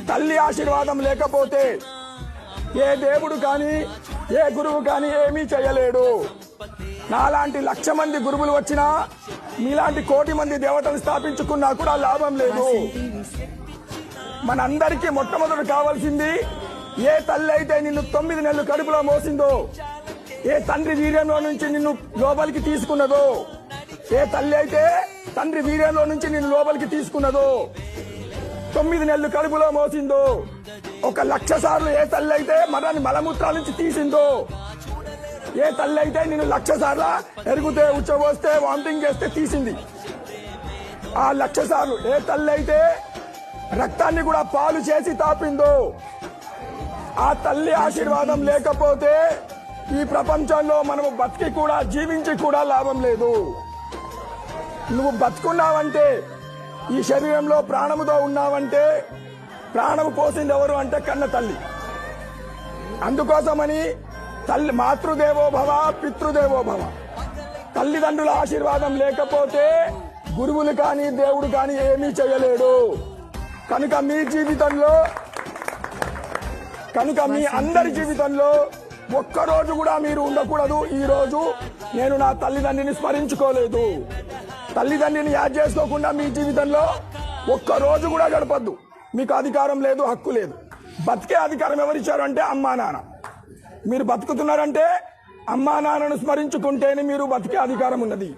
తల్లి ఆశీర్వాదం లేకపోతే ఏ దేవుడు కానీ ఏ గురువు కానీ ఏమీ చేయలేడు. నాలాంటి 1,00,000 మంది గురువులు వచ్చినా మీలాంటి 1,00,00,000 మంది దేవతలు స్థాపించుకున్నా కూడా లాభం లేదు. మనందరికీ మొట్టమొదటి కావాల్సింది, ఏ తల్లి అయితే నిన్ను 9 నెలలు కడుపులో మోసిందో, ఏ తండ్రి వీర్యంలో నుంచి నిన్ను లోపలికి తీసుకున్నదో, ఏ తల్లి అయితే తండ్రి వీర్యంలో నుంచి నిన్ను లోపలికి తీసుకున్నదో, 9 నెలలు కడుపులో మోసిందో, 1,00,000 సార్లు ఏ తల్లి అయితే మనల్ని మలమూత్రాల నుంచి తీసిందో, ఏ తల్లి అయితే నిన్ను 1,00,000 సార్లు ఎరుగుతే ఉచ్చబోస్తే వామిటింగ్ చేస్తే తీసింది, ఆ 1,00,000 సార్లు ఏ తల్లి అయితే రక్తాన్ని కూడా పాలు చేసి తాపిందో, ఆ తల్లి ఆశీర్వాదం లేకపోతే ఈ ప్రపంచంలో మనము బతికి కూడా జీవించి కూడా లాభం లేదు. నువ్వు బతుకున్నావంటే, ఈ శరీరంలో ప్రాణముతో ఉన్నావంటే ప్రాణము పోసింది ఎవరు అంటే కన్న తల్లి. అందుకోసమని తల్లి మాతృదేవో భవ పితృదేవో భవ, తల్లిదండ్రుల ఆశీర్వాదం లేకపోతే గురువులు కానీ దేవుడు కానీ ఏమీ చేయలేడు. కనుక మీ అందరి జీవితంలో ఒక్కరోజు కూడా మీరు ఉండకూడదు, ఈ రోజు నేను నా తల్లిదండ్రిని స్మరించుకోలేదు, తల్లిదండ్రిని యాద్ చేసుకోకుండా మీ జీవితంలో ఒక్కరోజు కూడా గడపద్దు. మీకు అధికారం లేదు, హక్కు లేదు. బతికే అధికారం ఎవరిచ్చారు అంటే అమ్మా నాన్న. మీరు బతుకుతున్నారంటే అమ్మా నాన్నను స్మరించుకుంటేనే మీరు బతికే అధికారం ఉన్నది.